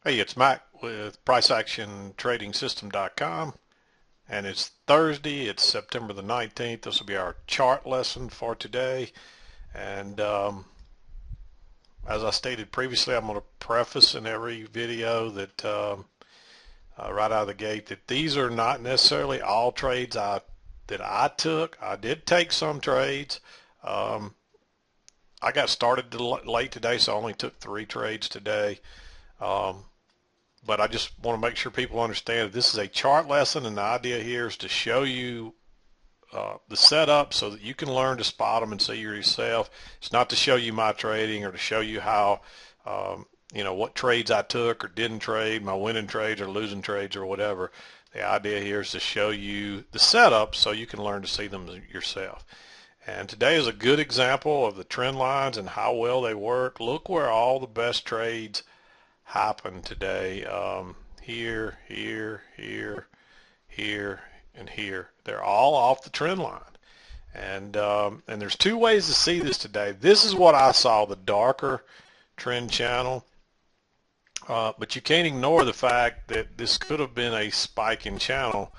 Hey, it's Mack with PriceActionTradingSystem.com, and it's Thursday. It's September the 19th. This will be our chart lesson for today. And as I stated previously, I'm going to preface in every video that right out of the gate that these are not necessarily all trades that I took. I did take some trades. Um, I got started late today, so I only took 3 trades today. Um, but I just want to make sure people understand that this is a chart lesson, and the idea here is to show you the setup so that you can learn to spot them and see yourself. It's not to show you my trading or to show you how, what trades I took or didn't trade, my winning trades or losing trades or whatever. The idea here is to show you the setup so you can learn to see them yourself. And today is a good example of the trend lines and how well they work. Look where all the best trades happen today. Here, here, here, here, and here. They're all off the trend line. And there's 2 ways to see this today. This is what I saw, the darker trend channel. But you can't ignore the fact that this could have been a spiking channel,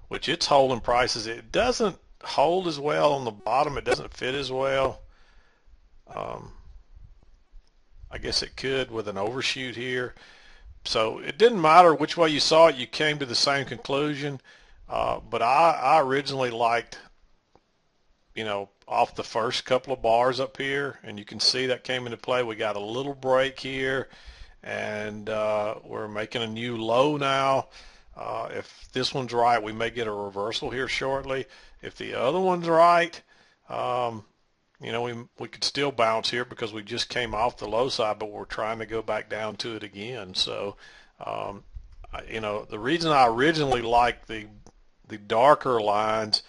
which it's holding prices. It doesn't hold as well on the bottom. It doesn't fit as well. I guess it could with an overshoot here. So it didn't matter which way you saw it, you came to the same conclusion. But I originally liked, off the first couple of bars up here, and you can see that came into play. We got a little break here, and we're making a new low now. If this one's right, we may get a reversal here shortly. If the other one's right, we could still bounce here because we just came off the low side, but we're trying to go back down to it again. So, the reason I originally liked the darker lines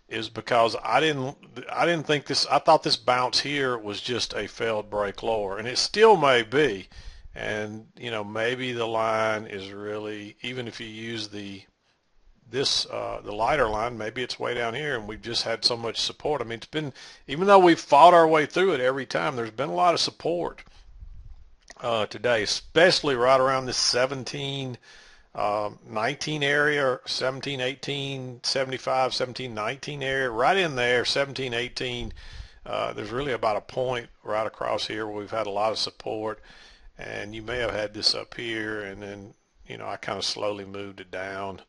is because I didn't think this. I thought this bounce here was just a failed break lower, and it still may be. And maybe the line is really, even if you use the lighter line, maybe it's way down here and we've just had so much support. I mean, it's been, even though we've fought our way through it every time, there's been a lot of support today, especially right around this 17, 19 area, 17, 18, 75, 17, 19 area, right in there, 17, 18. There's really about a point right across here where we've had a lot of support, and you may have had this up here, and then, I kind of slowly moved it down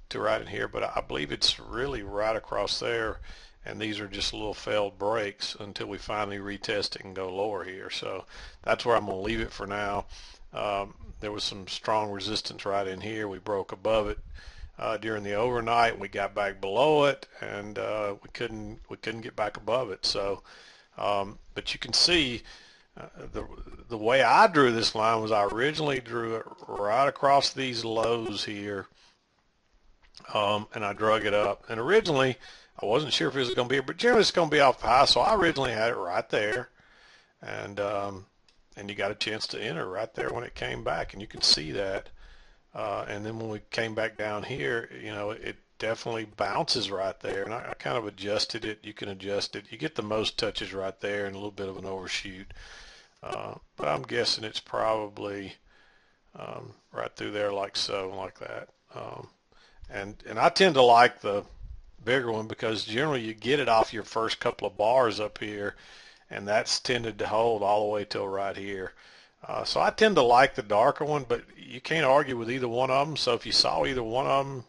to right in here, but I believe it's really right across there, and these are just little failed breaks until we finally retest it and go lower here. So that's where I'm going to leave it for now. There was some strong resistance right in here. We broke above it during the overnight. We got back below it, and we couldn't get back above it. So, but you can see the way I drew this line was I originally drew it right across these lows here. And I drug it up. And originally, I wasn't sure if it was going to be, but generally it's going to be off high, so I originally had it right there. And you got a chance to enter right there when it came back, and you can see that. And then when we came back down here, it definitely bounces right there. And I kind of adjusted it. You can adjust it. You get the most touches right there and a little bit of an overshoot. But I'm guessing it's probably right through there like so, like that. And I tend to like the bigger one because generally you get it off your first couple of bars up here, and that's tended to hold all the way till right here. So I tend to like the darker one, but you can't argue with either one of them. So if you saw either one of them,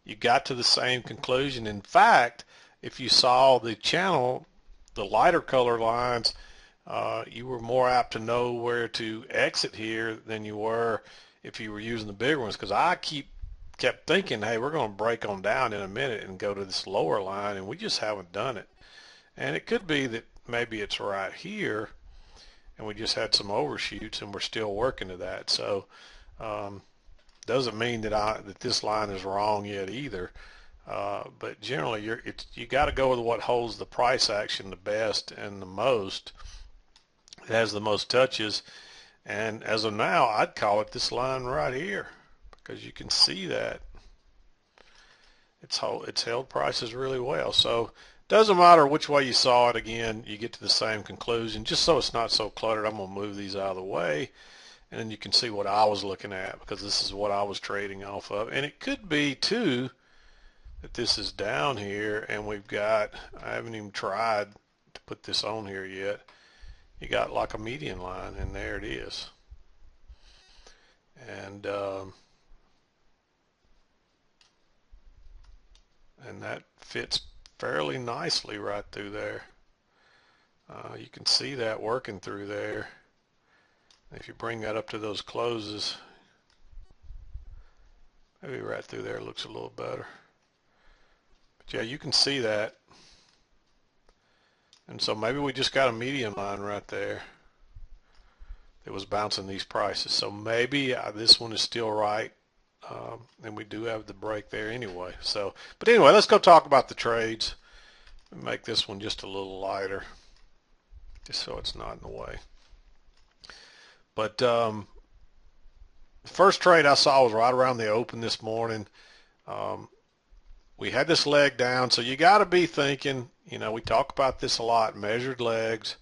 you got to the same conclusion. In fact, if you saw the channel, the lighter color lines, you were more apt to know where to exit here than you were if you were using the bigger ones, because I kept thinking, hey, we're going to break on down in a minute and go to this lower line, and we just haven't done it. And it could be that maybe it's right here, and we just had some overshoots, and we're still working to that. So doesn't mean that this line is wrong yet either. But generally, you got to go with what holds the price action the best and the most. It has the most touches, and as of now, I'd call it this line right here, because you can see that it's held prices really well. So doesn't matter which way you saw it. Again, you get to the same conclusion. Just so it's not so cluttered, I'm going to move these out of the way, and then you can see what I was looking at, because this is what I was trading off of. And it could be too that this is down here and we've got, I haven't even tried to put this on here yet, you got like a median line, and there it is. And that fits fairly nicely right through there. You can see that working through there. If you bring that up to those closes, maybe right through there looks a little better. But yeah, you can see that. And so maybe we just got a median line right there that was bouncing these prices. So maybe this one is still right. And we do have the break there anyway. So, but anyway, let's go talk about the trades. Make this one just a little lighter, just so it's not in the way. But the first trade I saw was right around the open this morning. We had this leg down, so you got to be thinking, you know, we talk about this a lot, measured legs.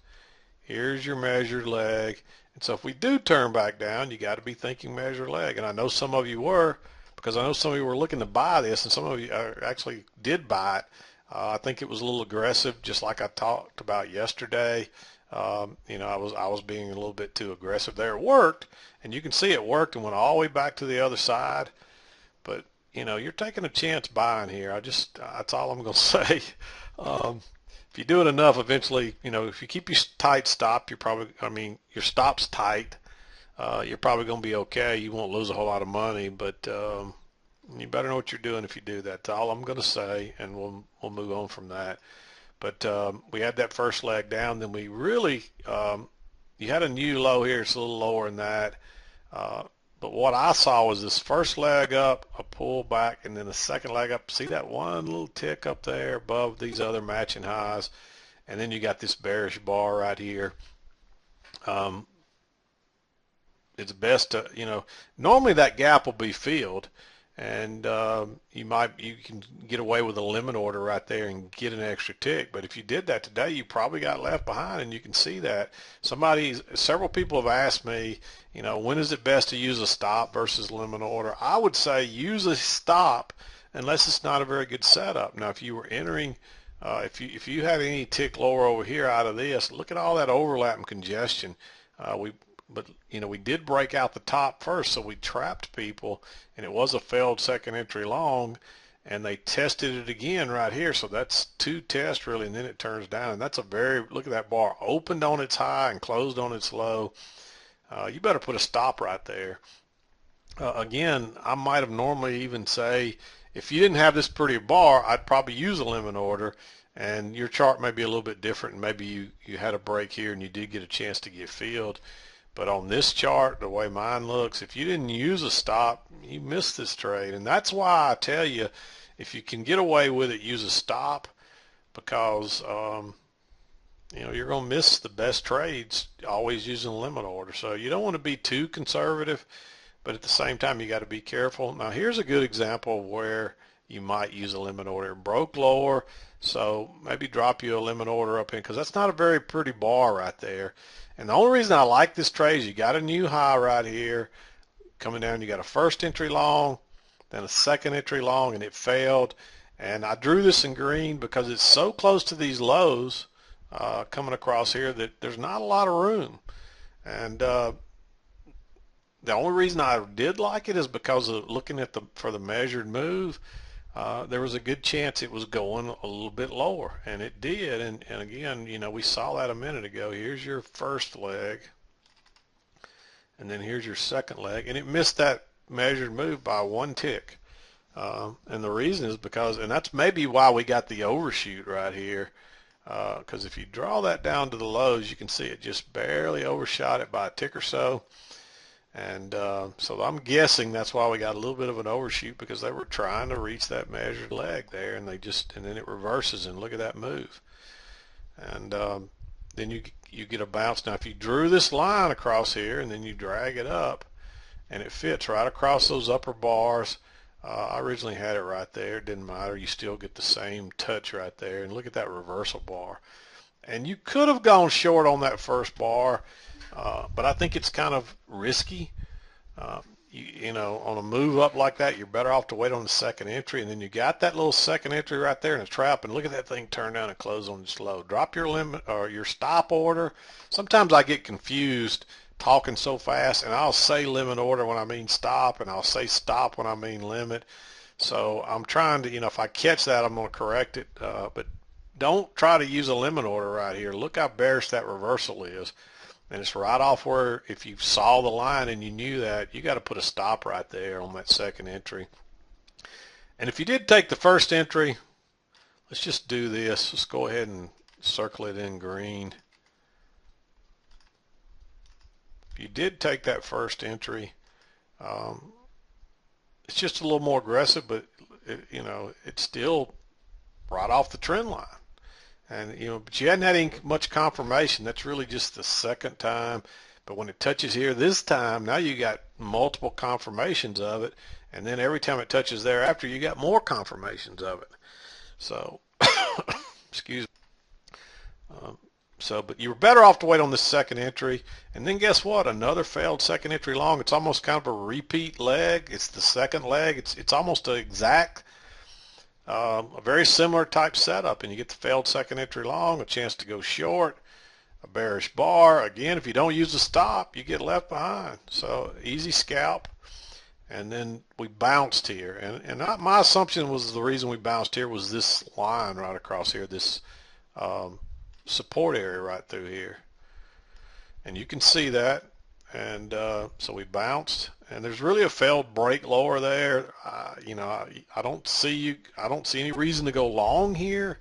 Here's your measured leg. And so if we do turn back down, you got to be thinking measured leg. And I know some of you were, because I know some of you were looking to buy this, and some of you actually did buy it. I think it was a little aggressive, just like I talked about yesterday. You know, I was being a little bit too aggressive there. It worked, and you can see it worked and went all the way back to the other side. But you know, you're taking a chance buying here. That's all I'm going to say. If you do it enough, eventually, you know, if you keep your tight stop, your stop's tight, you're probably going to be okay. You won't lose a whole lot of money, but you better know what you're doing if you do that. That's all I'm going to say, and we'll move on from that. But we had that first leg down, then we really, you had a new low here. It's a little lower than that. But what I saw was this first leg up, a pull back, and then the second leg up. See that one little tick up there above these other matching highs? And then you got this bearish bar right here. It's best to, you know, normally that gap will be filled, and you can get away with a limit order right there and get an extra tick. But if you did that today, you probably got left behind, and you can see that. Several people have asked me, you know, when is it best to use a stop versus limit order? I would say use a stop unless it's not a very good setup. Now, if you were entering, if you had any tick lower over here out of this, look at all that overlap and congestion. But you know, we did break out the top first, so we trapped people, and it was a failed second entry long, and they tested it again right here. So that's two tests really, and then it turns down, and that's look at that bar, opened on its high and closed on its low. You better put a stop right there. Again, I might have normally even say, if you didn't have this pretty bar, I'd probably use a limit order, and your chart may be a little bit different, and maybe you had a break here and you did get a chance to get filled. But on this chart, the way mine looks, if you didn't use a stop, you missed this trade. And that's why I tell you, if you can get away with it, use a stop, because you know, you're going to miss the best trades always using a limit order. So you don't want to be too conservative, but at the same time, you got to be careful. Now, here's a good example of where you might use a limit order. It broke lower, so maybe drop you a limit order up in, because that's not a very pretty bar right there. And the only reason I like this trade is you got a new high right here coming down. You got a first entry long, then a second entry long, and it failed. And I drew this in green because it's so close to these lows coming across here that there's not a lot of room. And the only reason I did like it is because of looking at for the measured move. There was a good chance it was going a little bit lower, and it did. And again, you know, we saw that a minute ago. Here's your first leg, and then here's your second leg, and it missed that measured move by one tick. And the reason is because, and that's maybe why we got the overshoot right here, because if you draw that down to the lows, you can see it just barely overshot it by a tick or so. And so I'm guessing that's why we got a little bit of an overshoot, because they were trying to reach that measured leg there, and then it reverses, and look at that move. And then you get a bounce. Now, if you drew this line across here and then you drag it up, and it fits right across those upper bars. I originally had it right there. It didn't matter. You still get the same touch right there. And look at that reversal bar. And you could have gone short on that first bar, but I think it's kind of risky. You know, on a move up like that, you're better off to wait on the second entry, and then you got that little second entry right there in a trap, and look at that thing turn down and close on this low. Drop your limit or your stop order. Sometimes I get confused talking so fast, and I'll say limit order when I mean stop, and I'll say stop when I mean limit. So I'm trying to, you know, if I catch that, I'm going to correct it, but don't try to use a limit order right here. Look how bearish that reversal is. And it's right off where, if you saw the line and you knew that, you got to put a stop right there on that second entry. And if you did take the first entry, let's just do this. Let's go ahead and circle it in green. If you did take that first entry, it's just a little more aggressive, but you know, it's still right off the trend line. And, you know, but you hadn't had any much confirmation. That's really just the second time. But when it touches here this time, now you got multiple confirmations of it. And then every time it touches thereafter, you got more confirmations of it. So, excuse me. But you were better off to wait on this second entry. And then guess what? Another failed second entry long. It's almost kind of a repeat leg. It's the second leg. It's almost an exact a very similar type setup, and you get the failed second entry long, a chance to go short, a bearish bar. Again, if you don't use the stop, you get left behind. So easy scalp. And then we bounced here. And my assumption was the reason we bounced here was this line right across here, this support area right through here. And you can see that. And so we bounced, and there's really a failed break lower there. You know, I don't see any reason to go long here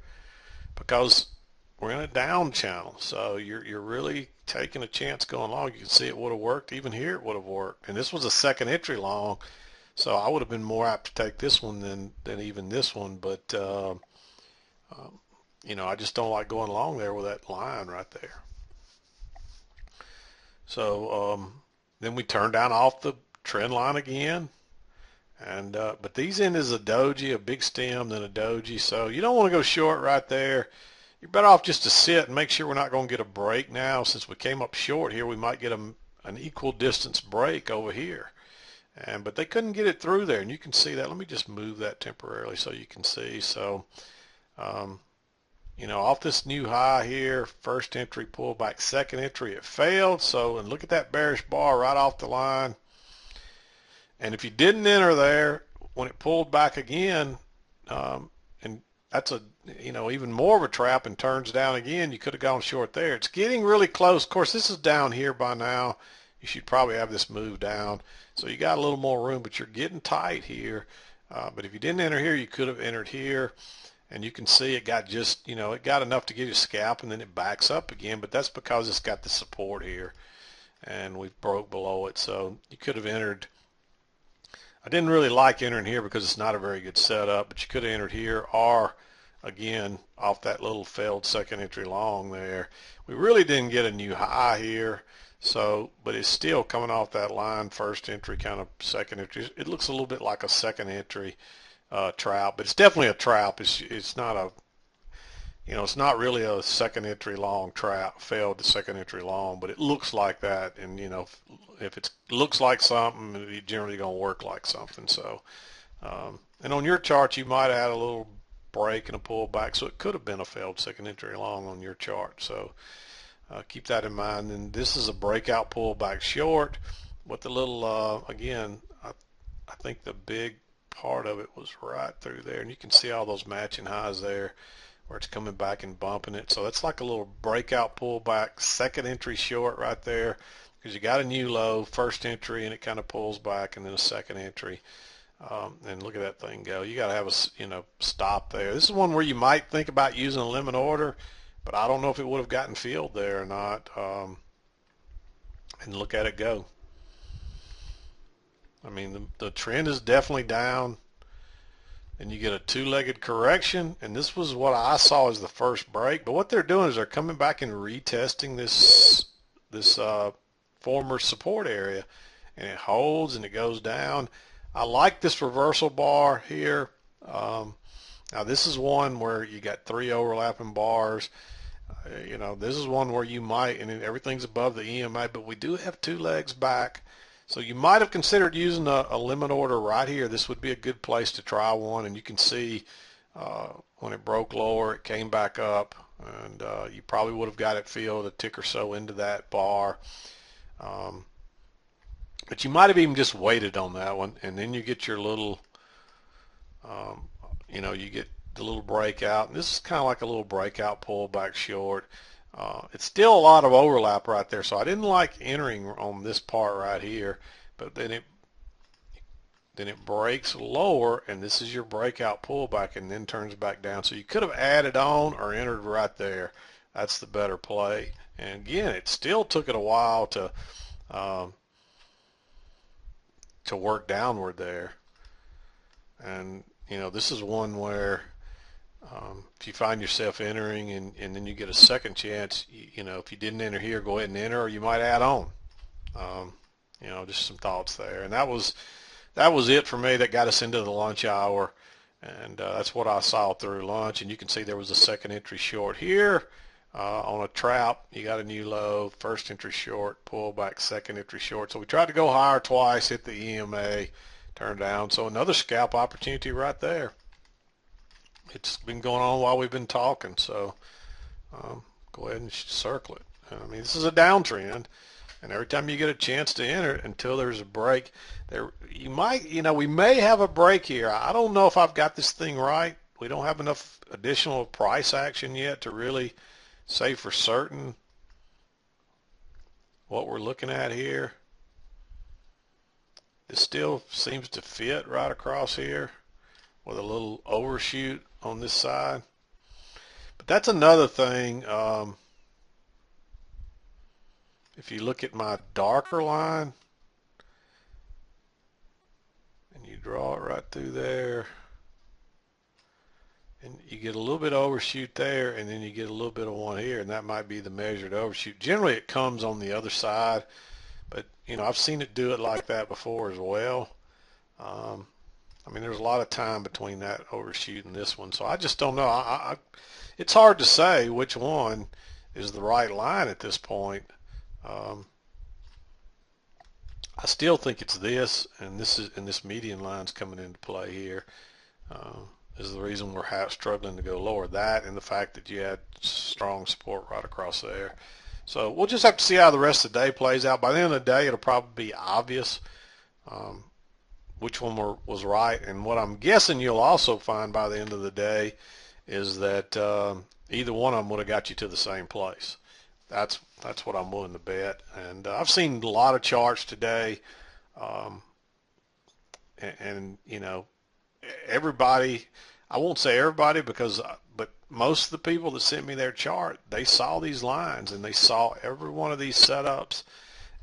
because we're in a down channel. So you're really taking a chance going long. You can see it would have worked. Even here it would have worked. And this was a second entry long, so I would have been more apt to take this one than even this one. But you know, I just don't like going long there with that line right there. So then we turn down off the trend line again, and but these end is a doji, a big stem, then a doji. So you don't want to go short right there. You're better off just to sit and make sure we're not going to get a break now. Since we came up short here, we might get an equal distance break over here. But they couldn't get it through there, and you can see that. Let me just move that temporarily so you can see. So you know, off this new high here, first entry pullback, second entry, it failed. So, and look at that bearish bar right off the line. And if you didn't enter there, when it pulled back again, and that's a, you know, even more of a trap and turns down again, you could have gone short there. It's getting really close. Of course, this is down here by now. You should probably have this move down. So you got a little more room, but you're getting tight here. But if you didn't enter here, you could have entered here. And you can see it got just, you know, it got enough to get you a scalp, and then it backs up again. But that's because it's got the support here, and we broke below it. So you could have entered. I didn't really like entering here because it's not a very good setup, but you could have entered here, or again off that little failed second entry long there. We really didn't get a new high here. So, but it's still coming off that line, first entry, kind of second entry. It looks a little bit like a second entry trap, but it's definitely a trap. It's not a, you know, it's not really a second entry long trap, failed second entry long, but it looks like that. And you know, if it looks like something, it's generally going to work like something. So, and on your chart, you might have had a little break and a pullback, so it could have been a failed second entry long on your chart. So keep that in mind. And this is a breakout pullback short with the little, again, I think the big part of it was right through there, and you can see all those matching highs there where it's coming back and bumping it. So that's like a little breakout pullback, second entry short right there, because you got a new low, first entry, and it kind of pulls back, and then a second entry. And look at that thing go. You got to have a, you know, stop there. This is one where you might think about using a limit order, but I don't know if it would have gotten filled there or not. And look at it go. I mean, the trend is definitely down, and you get a two-legged correction, and this was what I saw as the first break. But what they're doing is they're coming back and retesting this former support area, and it holds and it goes down. I like this reversal bar here. Now this is one where you got three overlapping bars, You know, this is one where you might, and everything's above the EMA, but we do have 2 legs back. So you might have considered using a limit order right here. This would be a good place to try one, and you can see when it broke lower, it came back up, and you probably would have got it filled a tick or so into that bar. Um, but you might have even just waited on that one, and then you get your little, um, you know, you get the little breakout. And this is kind of like a little breakout pull back short. It's still a lot of overlap right there, so I didn't like entering on this part right here, but then it breaks lower, and this is your breakout pullback, and then turns back down. So you could have added on or entered right there. That's the better play. And again, it still took it a while um, to work downward there. And you know, this is one where if you find yourself entering and then you get a second chance, you know, if you didn't enter here, go ahead and enter, or you might add on. You know, just some thoughts there. And that was it for me. That got us into the lunch hour, and that's what I saw through lunch. And you can see there was a second entry short here on a trap. You got a new low, first entry short, pull back, second entry short. So we tried to go higher twice, hit the EMA, turned down. So another scalp opportunity right there. It's been going on while we've been talking, so go ahead and circle it. I mean, this is a downtrend, and every time you get a chance to enter until there's a break, you might, you know, we may have a break here. I don't know if I've got this thing right. We don't have enough additional price action yet to really say for certain what we're looking at here. This still seems to fit right across here with a little overshoot on this side. But that's another thing. If you look at my darker line and you draw it right through there, and you get a little bit of overshoot there, and then you get a little bit of one here, and that might be the measured overshoot. Generally it comes on the other side, but you know, I've seen it do it like that before as well. I mean, there's a lot of time between that overshoot and this one, so I just don't know. It's hard to say which one is the right line at this point. I still think it's this, and this median line's coming into play here. Is the reason we're struggling to go lower. That and the fact that you had strong support right across there. So we'll just have to see how the rest of the day plays out. By the end of the day, it'll probably be obvious which one was right. And what I'm guessing you'll also find by the end of the day is that either one of them would have got you to the same place. That's what I'm willing to bet. And I've seen a lot of charts today, and you know, everybody, I won't say everybody but most of the people that sent me their chart, they saw these lines and they saw every one of these setups.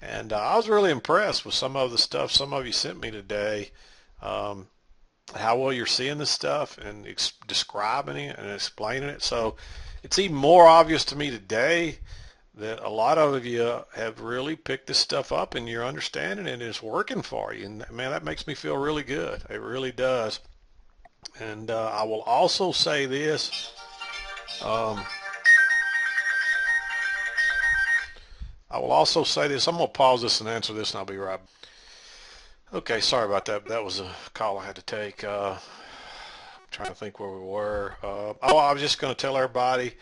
And I was really impressed with some of the stuff some of you sent me today, how well you're seeing this stuff and describing it and explaining it. So it's even more obvious to me today that a lot of you have really picked this stuff up and you're understanding it and it's working for you. And man, that makes me feel really good. It really does. And I will also say this. I'm going to pause this and answer this, and I'll be right back. Okay, sorry about that. That was a call I had to take. I'm trying to think where we were. I was just going to tell everybody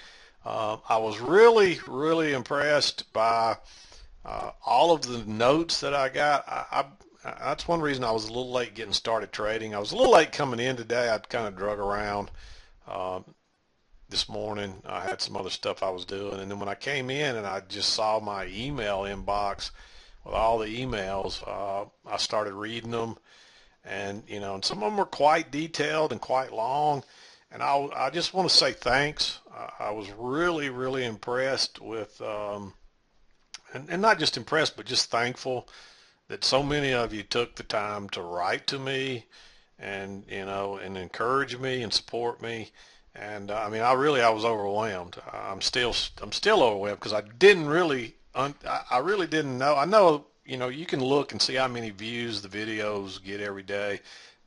I was really, really impressed by all of the notes that I got. That's one reason I was a little late getting started trading. I was a little late coming in today. I'd kind of drug around this morning. I had some other stuff I was doing, and then when I came in and I just saw my email inbox with all the emails, I started reading them, and you know, and some of them were quite detailed and quite long, and I just want to say thanks. I was really, really impressed with, and not just impressed, but just thankful that so many of you took the time to write to me and, you know, and encourage me and support me. And I mean, I was overwhelmed. I'm still overwhelmed because I really didn't know. I know, you know, you can look and see how many views the videos get every day,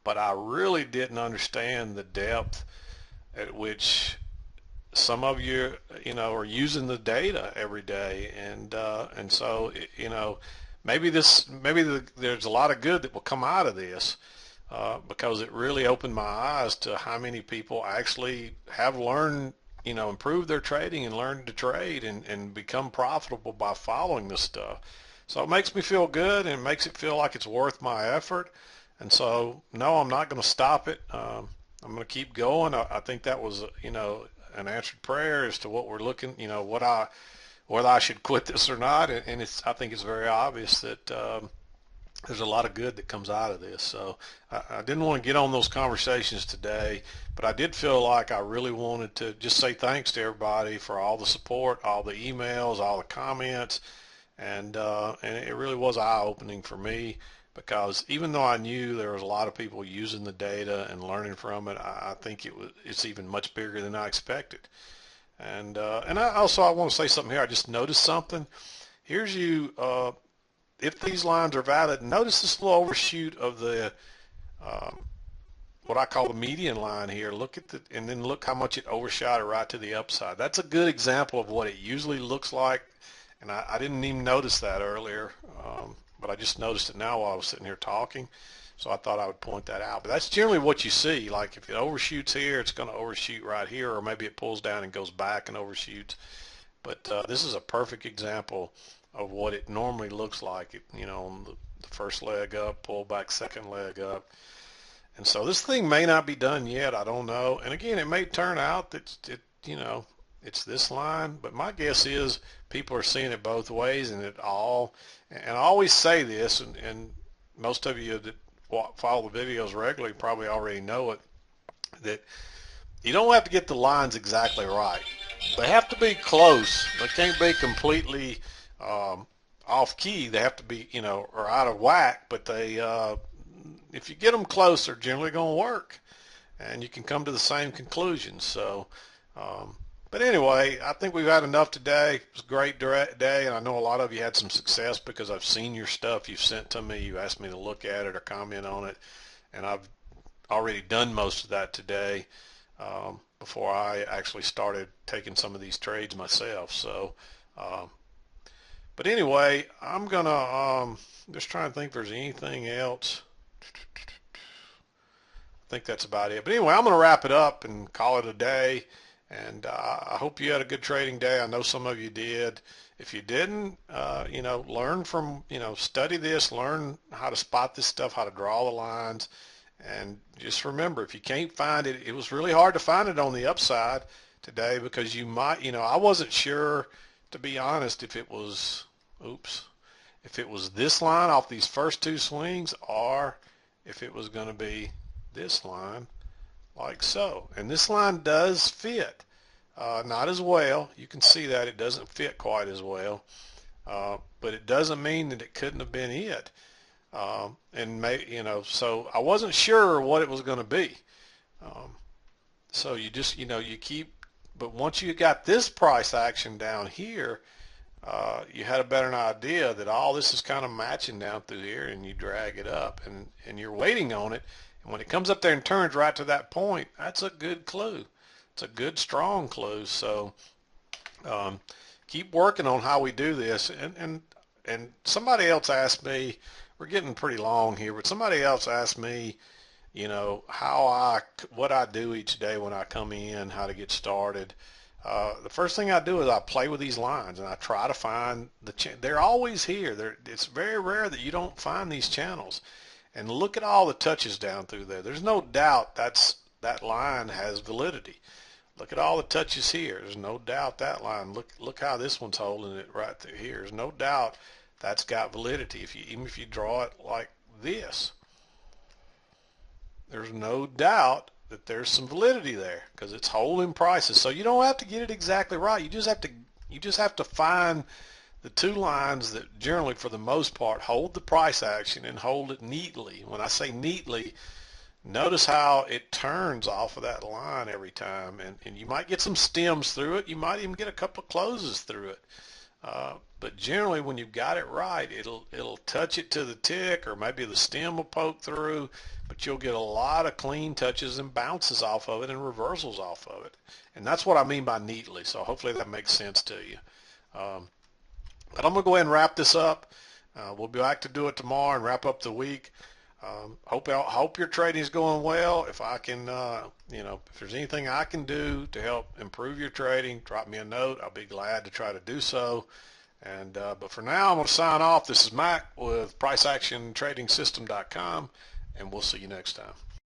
but I really didn't understand the depth at which, some of you, are using the data every day, and so, there's a lot of good that will come out of this, because it really opened my eyes to how many people actually have learned, improved their trading and learned to trade and become profitable by following this stuff. So it makes me feel good, and it makes it feel like it's worth my effort. And so, no, I'm not going to stop it. I'm going to keep going. I think that was, an answered prayer as to what we're looking, whether I should quit this or not. And I think it's very obvious that there's a lot of good that comes out of this. So I didn't want to get on those conversations today, but I did feel like I really wanted to just say thanks to everybody for all the support, all the emails, all the comments, and it really was eye-opening for me, because even though I knew there was a lot of people using the data and learning from it, I think it's even much bigger than I expected. And I want to say something here. I just noticed something. Here's if these lines are valid, notice this little overshoot of the what I call the median line here. Look at and then look how much it overshot it right to the upside. That's a good example of what it usually looks like, and I didn't even notice that earlier, but I just noticed it now while I was sitting here talking. So I thought I would point that out. But that's generally what you see. Like if it overshoots here, it's going to overshoot right here, or maybe it pulls down and goes back and overshoots. But this is a perfect example of what it normally looks like. On the first leg up, pull back, second leg up. And so this thing may not be done yet. I don't know. And again, it may turn out that it's this line, but my guess is people are seeing it both ways, and and I always say this, and most of you that follow the videos regularly probably already know it, that you don't have to get the lines exactly right. They have to be close. They can't be completely off key. They have to be, or out of whack, but if you get them close, they're generally going to work, and you can come to the same conclusion. So, but anyway, I think we've had enough today. It was a great day, and I know a lot of you had some success because I've seen your stuff you've sent to me. You asked me to look at it or comment on it, and I've already done most of that today before I actually started taking some of these trades myself. So, but anyway, I'm gonna just trying to think if there's anything else. I think that's about it. But anyway, I'm going to wrap it up and call it a day. And I hope you had a good trading day. I know some of you did. If you didn't, learn from, study this, learn how to spot this stuff, how to draw the lines. And just remember, if you can't find it, it was really hard to find it on the upside today, because you might, I wasn't sure, to be honest, if it was this line off these first two swings, or if it was going to be this line like so. And this line does fit, not as well. You can see that it doesn't fit quite as well, but it doesn't mean that it couldn't have been it. So I wasn't sure what it was going to be. So you just, you keep, but once you got this price action down here, you had a better idea that all this is kind of matching down through here, and you drag it up, and you're waiting on it. And when it comes up there and turns right to that point, that's a good clue. It's a good, strong clue. So keep working on how we do this. And somebody else asked me, we're getting pretty long here, but somebody else asked me, what I do each day when I come in, how to get started. The first thing I do is I play with these lines, and I try to find they're always here. It's very rare that you don't find these channels. And look at all the touches down through there. There's no doubt that line has validity. Look at all the touches here. There's no doubt that line. Look how this one's holding it right through here. There's no doubt that's got validity. Even if you draw it like this, there's no doubt that there's some validity there, because it's holding prices. So you don't have to get it exactly right. You just have to find the two lines that generally, for the most part, hold the price action and hold it neatly. When I say neatly, notice how it turns off of that line every time, and you might get some stems through it. You might even get a couple of closes through it. but generally when you've got it right, it'll touch it to the tick, or maybe the stem will poke through, but you'll get a lot of clean touches and bounces off of it and reversals off of it. And that's what I mean by neatly. So hopefully that makes sense to you. But I'm going to go ahead and wrap this up. We'll be back to do it tomorrow and wrap up the week. Hope your trading is going well. If I can, if there's anything I can do to help improve your trading, drop me a note. I'll be glad to try to do so. And but for now, I'm going to sign off. This is Mack with PriceActionTradingSystem.com, and we'll see you next time.